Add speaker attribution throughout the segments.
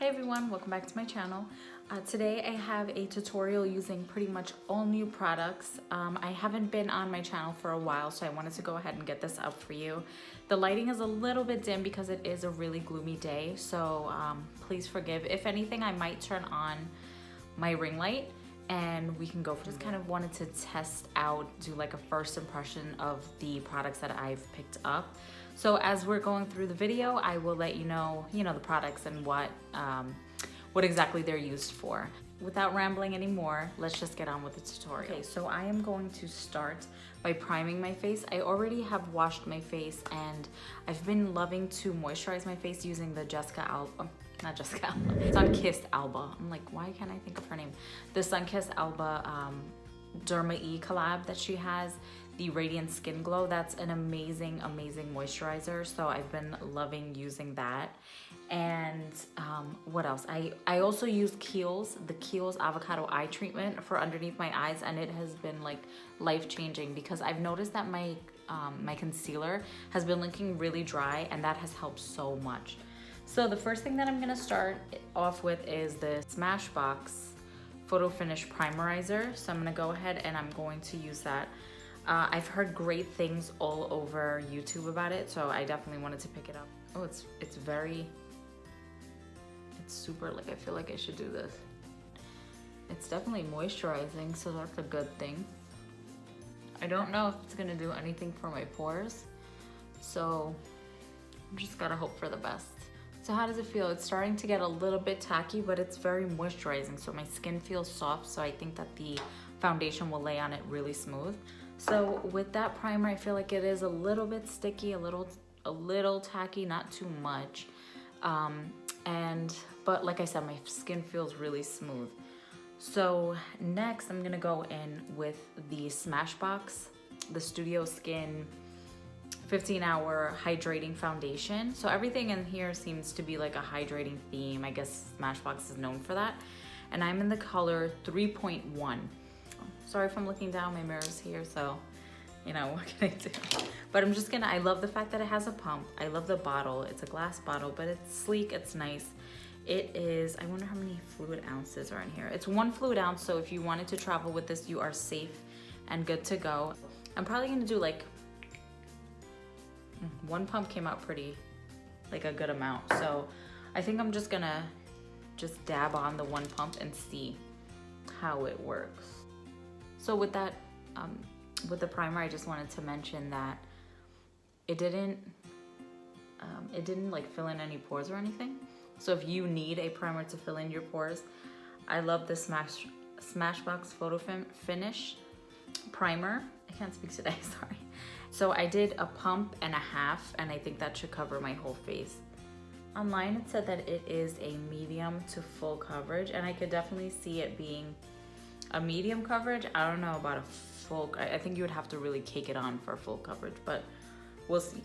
Speaker 1: Hey everyone, welcome back to my channel. Today I have a tutorial using pretty much all new products. I haven't been on my channel for a while, so I wanted to go ahead and get this up for you. The lighting is a little bit dim because it is a really gloomy day, so please forgive. If anything, I might turn on my ring light and we can go for just kind of wanted to test out, do like a first impression of the products that I've picked up. So as we're going through the video, I will let you know, the products and what exactly they're used for. Without rambling anymore, let's just get on with the tutorial. Okay, so I am going to start by priming my face. I already have washed my face and I've been loving to moisturize my face using the Sunkissed Alba. I'm like, why can't I think of her name? The Sunkissed Alba Derma E collab that she has, the Radiant Skin Glow. That's an amazing moisturizer, so I've been loving using that. And what else? I also use Kiehl's, the Kiehl's Avocado Eye Treatment for underneath my eyes, and it has been like life-changing because I've noticed that my my concealer has been looking really dry, and that has helped so much. So the first thing that I'm gonna start off with is the Smashbox Photo Finish Primerizer. So I'm gonna go ahead and I'm going to use that. I've heard great things all over YouTube about it, so I definitely wanted to pick it up. Oh, it's super, like, I feel like I should do this. It's definitely moisturizing, so that's a good thing. I don't know if it's gonna do anything for my pores, so I'm just gotta hope for the best. So how does it feel? It's starting to get a little bit tacky, but it's very moisturizing, so my skin feels soft, so I think that the foundation will lay on it really smooth. So with that primer, I feel like it is a little bit sticky, a little tacky, not too much. But like I said, my skin feels really smooth. So next I'm gonna go in with the Smashbox, the Studio Skin 15-hour hydrating foundation. So everything in here seems to be like a hydrating theme. I guess Smashbox is known for that. And I'm in the color 3.1. Sorry if I'm looking down, my mirror's here, so what can I do? But I'm just gonna, I love the fact that it has a pump. I love the bottle. It's a glass bottle, but it's sleek, it's nice. It is, I wonder how many fluid ounces are in here. It's 1 fluid ounce, so if you wanted to travel with this, you are safe and good to go. I'm probably gonna do like, 1 pump came out pretty, like a good amount. So I think I'm just gonna dab on the 1 pump and see how it works. So with that, with the primer, I just wanted to mention that it didn't like fill in any pores or anything. So if you need a primer to fill in your pores, I love the Smashbox Photo Finish Primer. I can't speak today, sorry. So I did a pump and a half, and I think that should cover my whole face. Online it said that it is a medium to full coverage, and I could definitely see it being a medium coverage. I don't know about a full, I think you would have to really cake it on for full coverage, but we'll see.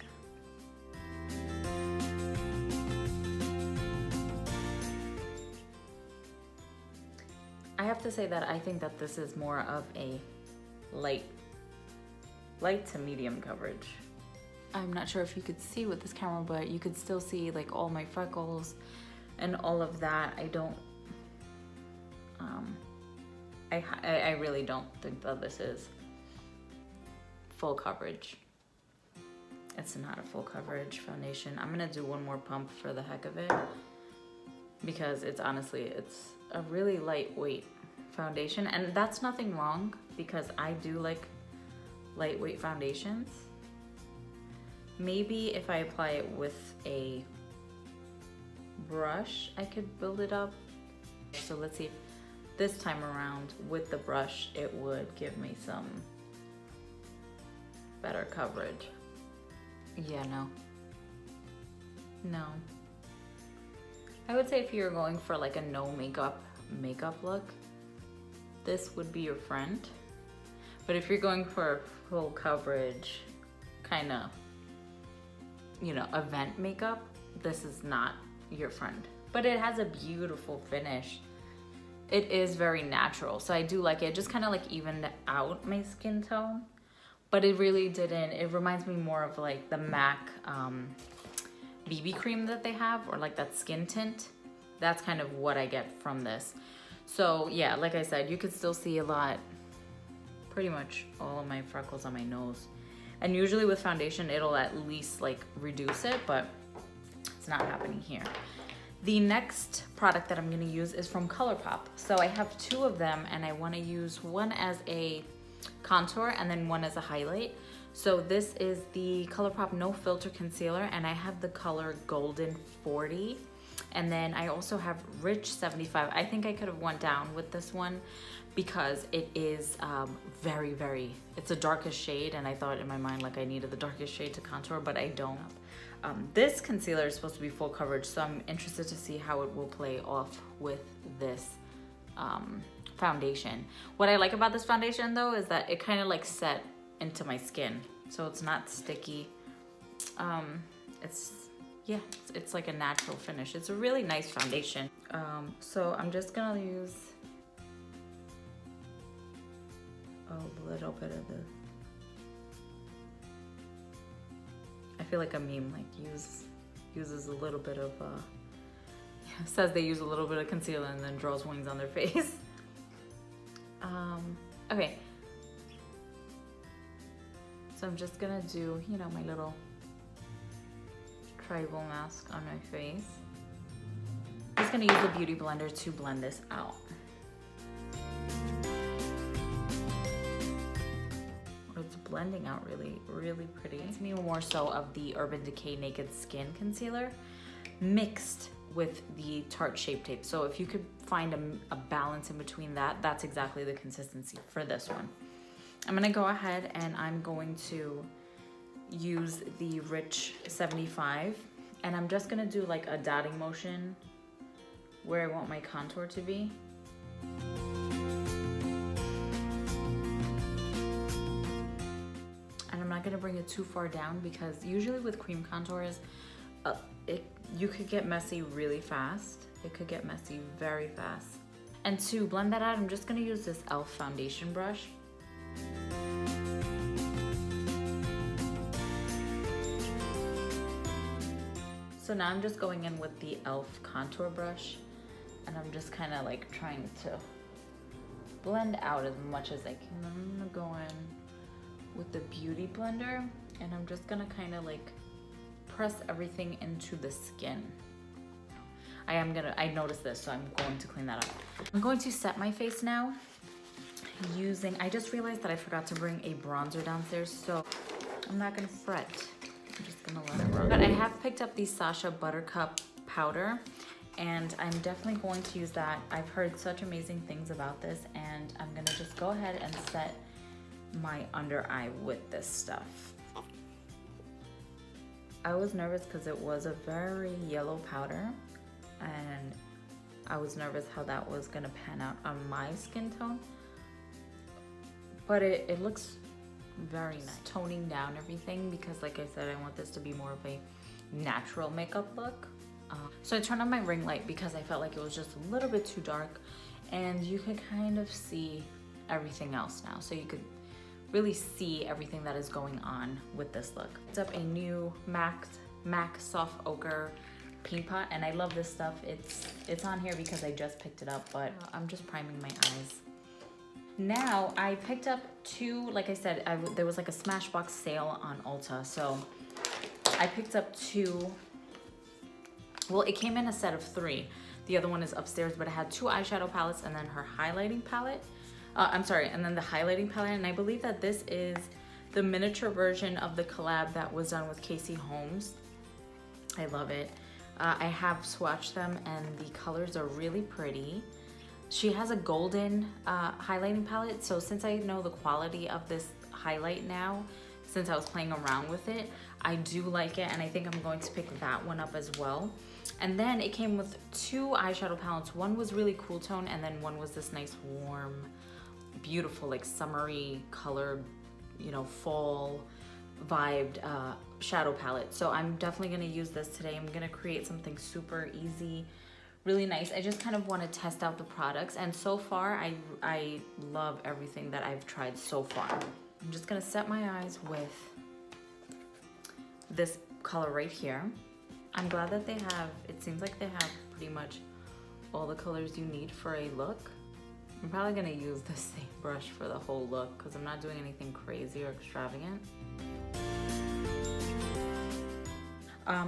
Speaker 1: I have to say that I think that this is more of a light to medium coverage. I'm not sure if you could see with this camera, but you could still see like all my freckles and all of that. I really don't think that this is full coverage. It's not a full coverage foundation. I'm gonna do 1 more pump for the heck of it because it's a really lightweight foundation, and that's nothing wrong because I do like lightweight foundations. Maybe if I apply it with a brush, I could build it up. So let's see if this time around with the brush, it would give me some better coverage. Yeah, no. I would say if you're going for like a no makeup look, this would be your friend. But if you're going for full coverage, kind of, event makeup, this is not your friend. But it has a beautiful finish. It is very natural, so I do like it. It just kind of like evened out my skin tone, but it really didn't. It reminds me more of like the MAC BB cream that they have, or like that skin tint. that's kind of what I get from this. So yeah, like I said, you could still see a lot, pretty much all of my freckles on my nose. And usually with foundation, it'll at least like reduce it, but it's not happening here. The next product that I'm gonna use is from Colourpop. So I have two of them and I wanna use one as a contour and then one as a highlight. So this is the Colourpop No Filter Concealer and I have the color Golden 40. And then I also have Rich 75. I think I could have went down with this one because it is very, it's a darkest shade, and I thought in my mind like I needed the darkest shade to contour, but I don't. This concealer is supposed to be full coverage, so I'm interested to see how it will play off with this foundation. What I like about this foundation though is that it kind of like set into my skin, so it's not sticky. It's like a natural finish. It's a really nice foundation. So I'm just gonna use a little bit of the, I feel like a meme like uses a little bit of says they use a little bit of concealer and then draws wings on their face. Okay, so I'm just gonna do, you know, my little tribal mask on my face. I'm just gonna use the beauty blender to blend this out. It's blending out really pretty. It's me more so of the Urban Decay Naked Skin Concealer mixed with the Tarte Shape Tape. So if you could find a balance in between that, that's exactly the consistency for this one. I'm gonna go ahead and I'm going to use the Rich 75 and I'm just gonna do like a dotting motion where I want my contour to be. And I'm not gonna bring it too far down because usually with cream contours, you could get messy really fast. It could get messy very fast. And to blend that out, I'm just gonna use this e.l.f. foundation brush. So now I'm just going in with the e.l.f. contour brush and I'm just kind of like trying to blend out as much as I can. I'm gonna go in with the beauty blender and I'm just gonna kind of like press everything into the skin. I noticed this, so I'm going to clean that up. I'm going to set my face now using, I just realized that I forgot to bring a bronzer downstairs, so I'm not gonna fret. I'm just gonna let it run. But I have picked up the Sacha Buttercup powder and I'm definitely going to use that. I've heard such amazing things about this and I'm gonna just go ahead and set my under eye with this stuff. I was nervous because it was a very yellow powder and I was nervous how that was gonna pan out on my skin tone, but it looks very nice. Toning down everything because like I said, I want this to be more of a natural makeup look. So I turned on my ring light because I felt like it was just a little bit too dark and you could kind of see everything else now. So you could really see everything that is going on with this look. It's up a new MAC Soft Ochre paint pot and I love this stuff. It's on here because I just picked it up, but I'm just priming my eyes. Now I picked up two, like I said, there was like a Smashbox sale on Ulta, so I picked up two. Well, it came in a set of 3. The other one is upstairs, but it had 2 eyeshadow palettes and then her highlighting palette. And then the highlighting palette, and I believe that this is the miniature version of the collab that was done with Casey Holmes. I love it. I have swatched them and the colors are really pretty. She has a golden highlighting palette, so since I know the quality of this highlight now, since I was playing around with it, I do like it and I think I'm going to pick that one up as well. And then it came with 2 eyeshadow palettes. One was really cool tone and then one was this nice warm, beautiful, like summery colored, you know, fall vibed shadow palette. So I'm definitely gonna use this today. I'm gonna create something super easy, really nice. I just kind of want to test out the products and so far I love everything that I've tried so far. I'm just gonna set my eyes with this color right here. I'm glad that they have, it seems like they have pretty much all the colors you need for a look. I'm probably gonna use the same brush for the whole look because I'm not doing anything crazy or extravagant.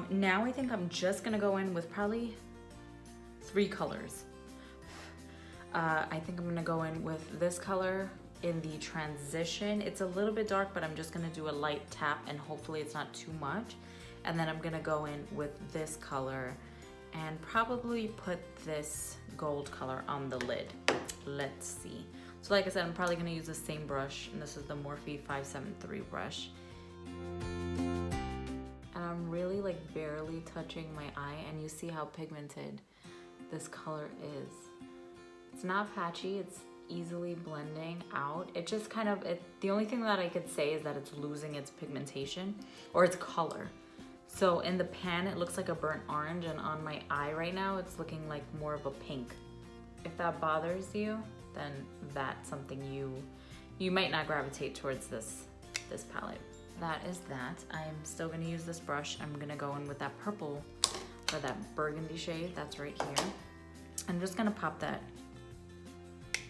Speaker 1: Now I think I'm just gonna go in with probably 3 colors. I think I'm gonna go in with this color in the transition. It's a little bit dark, but I'm just gonna do a light tap and hopefully it's not too much. And then I'm gonna go in with this color and probably put this gold color on the lid. Let's see. So like I said, I'm probably gonna use the same brush, and this is the Morphe 573 brush. And I'm really like barely touching my eye, and you see how pigmented this color is. It's not patchy, it's easily blending out. It just kind of, the only thing that I could say is that it's losing its pigmentation or its color. So in the pan, it looks like a burnt orange, and on my eye right now, it's looking like more of a pink. If that bothers you, then that's something you might not gravitate towards this palette. That is that. I'm still gonna use this brush. I'm gonna go in with that purple or that burgundy shade that's right here. I'm just gonna pop that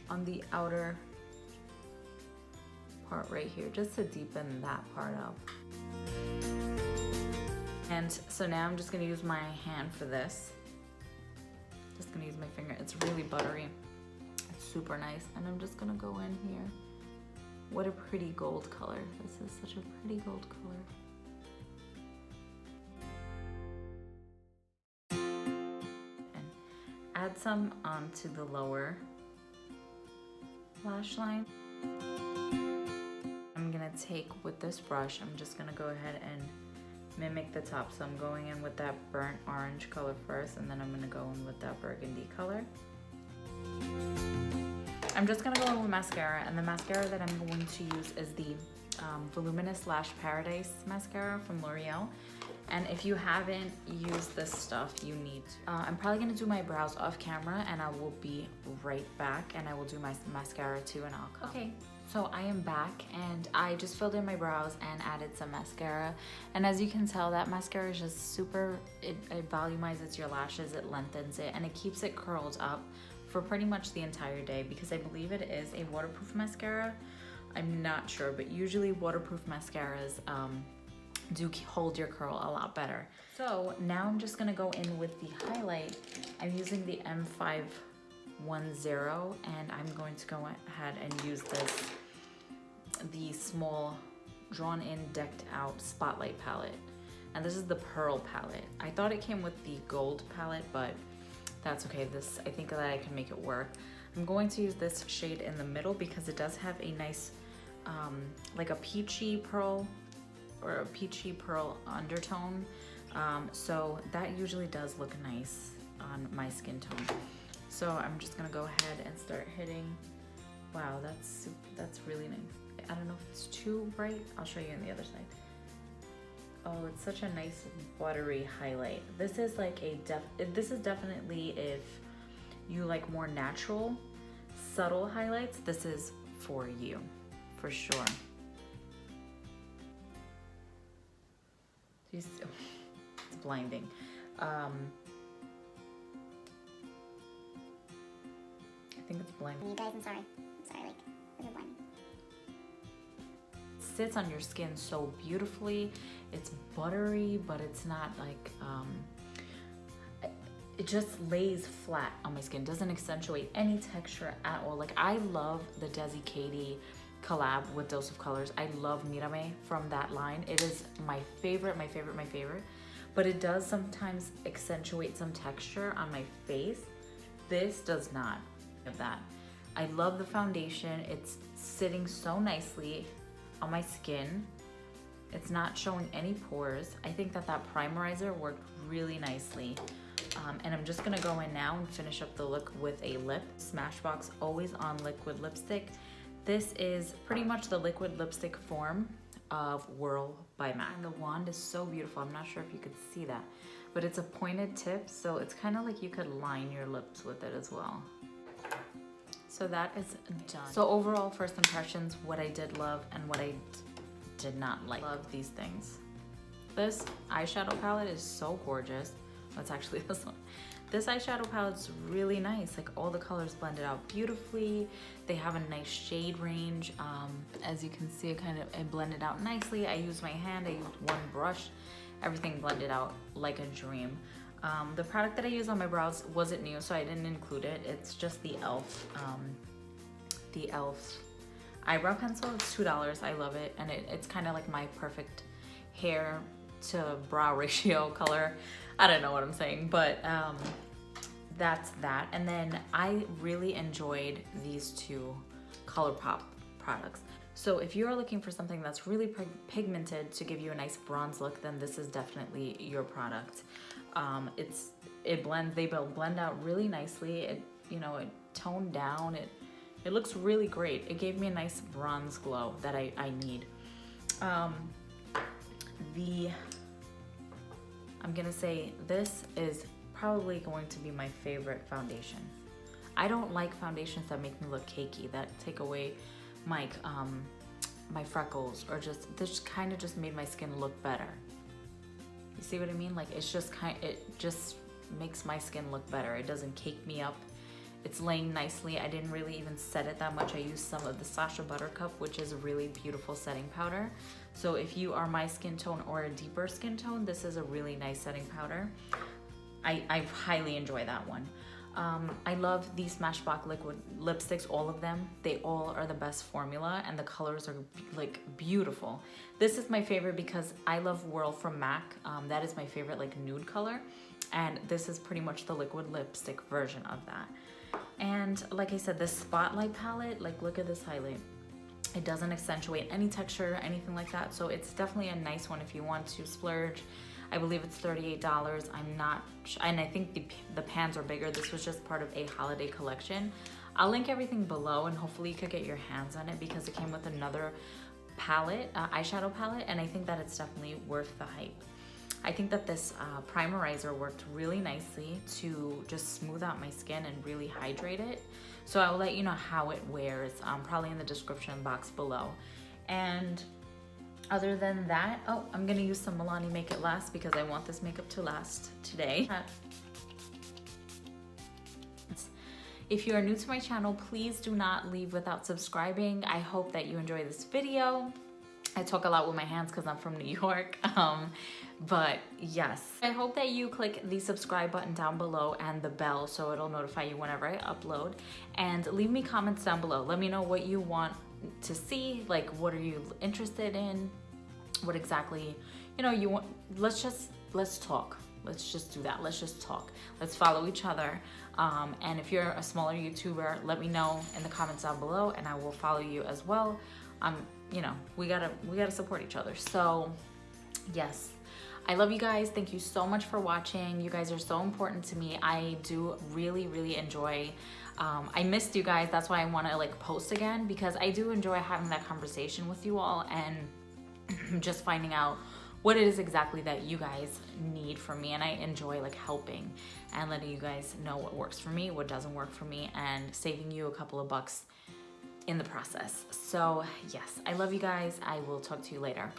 Speaker 1: on the outer part right here, just to deepen that part up. And so now I'm just gonna use my hand for this. Just gonna use my finger. It's really buttery. It's super nice. And I'm just gonna go in here. What a pretty gold color. This is such a pretty gold color. And add some onto the lower lash line. I'm gonna take with this brush, I'm just gonna go ahead and mimic the top. So I'm going in with that burnt orange color first, and then I'm gonna go in with that burgundy color. I'm just gonna go in with mascara, and the mascara that I'm going to use is the Voluminous Lash Paradise mascara from L'Oreal. And if you haven't used this stuff, you need to. I'm probably gonna do my brows off camera, and I will be right back, and I will do my mascara too, and I'll come. Okay, so I am back, and I just filled in my brows and added some mascara. And as you can tell, that mascara is just super, it volumizes your lashes, it lengthens it, and it keeps it curled up for pretty much the entire day, because I believe it is a waterproof mascara. I'm not sure, but usually waterproof mascaras do hold your curl a lot better. So now I'm just gonna go in with the highlight. I'm using the M510, and I'm going to go ahead and use the small drawn in decked out spotlight palette. And this is the pearl palette. I thought it came with the gold palette, but that's okay. I think that I can make it work. I'm going to use this shade in the middle because it does have a nice, like a peachy pearl or a peachy pearl undertone. So that usually does look nice on my skin tone. So I'm just gonna go ahead and start hitting. Wow, that's really nice. I don't know if it's too bright. I'll show you on the other side. Oh, it's such a nice buttery highlight. This is like this is definitely, if you like more natural, subtle highlights, this is for you, for sure. It's blinding. I think it's blinding.
Speaker 2: You guys, I'm sorry, like, this is blinding.
Speaker 1: Sits on your skin so beautifully. It's buttery, but it's not like, it just lays flat on my skin. Doesn't accentuate any texture at all. Like, I love the Desi Katie collab with Dose of Colors. I love Mírame from that line. It is my favorite, my favorite, my favorite. But it does sometimes accentuate some texture on my face. This does not have that. I love the foundation. It's sitting so nicely on my skin. It's not showing any pores. I think that primerizer worked really nicely. And I'm just gonna go in now and finish up the look with a lip. Smashbox Always On Liquid Lipstick. This is pretty much the liquid lipstick form of Whirl by MAC. And the wand is so beautiful. I'm not sure if you could see that, but it's a pointed tip, so it's kind of like you could line your lips with it as well. So that is done. So overall, first impressions, what I did love and what I did not like. Love these things. This eyeshadow palette is so gorgeous. That's actually this one. this eyeshadow palette's really nice. Like all the colors blended out beautifully. They have a nice shade range. As you can see, it blended out nicely. I used my hand, I used one brush. Everything blended out like a dream. The product that I use on my brows wasn't new, so I didn't include it. It's just the e.l.f. eyebrow pencil. It's $2. I love it, and it's kind of like my perfect hair to brow ratio color. I don't know what I'm saying, but that's that. And then I really enjoyed these two Colourpop products. So if you're looking for something that's really pigmented to give you a nice bronze look, then this is definitely your product. They blend out really nicely. It toned down. It looks really great. It gave me a nice bronze glow that I need. I'm gonna say this is probably going to be my favorite foundation. I don't like foundations that make me look cakey, that take away my my freckles, or this kind of just made my skin look better. You see what I mean? Like it just makes my skin look better. It doesn't cake me up. It's laying nicely. I didn't really even set it that much. I used some of the Sacha Buttercup, which is a really beautiful setting powder. So if you are my skin tone or a deeper skin tone, this is a really nice setting powder. I highly enjoy that one. I love these Smashbox liquid lipsticks, all of them. They all are the best formula, and the colors are like beautiful. This is my favorite because I love Whirl from MAC. That is my favorite like nude color, and this is pretty much the liquid lipstick version of that. And like I said, this Spotlight palette, like look at this highlight. It doesn't accentuate any texture, anything like that. So it's definitely a nice one if you want to splurge. I believe it's $38. I'm not, and I think the pans are bigger. This was just part of a holiday collection. I'll link everything below, and hopefully you could get your hands on it because it came with another palette, eyeshadow palette, and I think that it's definitely worth the hype. I think that this primerizer worked really nicely to just smooth out my skin and really hydrate it. So I will let you know how it wears, probably in the description box below. And other than that, oh, I'm gonna use some Milani Make It Last because I want this makeup to last today. If you are new to my channel, please do not leave without subscribing. I hope that you enjoy this video. I talk a lot with my hands because I'm from New York. But yes, I hope that you click the subscribe button down below and the bell so it'll notify you whenever I upload. And leave me comments down below. Let me know what you want to see, like what are you interested in, what exactly you want. Let's talk. Let's just do that. Let's just talk. Let's follow each other. And if you're a smaller YouTuber, let me know in the comments down below and I will follow you as well. We gotta support each other. So yes, I love you guys. Thank you so much for watching. You guys are so important to me. I do really enjoy. I missed you guys. That's why I want to like post again, because I do enjoy having that conversation with you all and just finding out what it is exactly that you guys need from me. And I enjoy like helping and letting you guys know what works for me, what doesn't work for me, and saving you a couple of bucks in the process. So yes, I love you guys. I will talk to you later.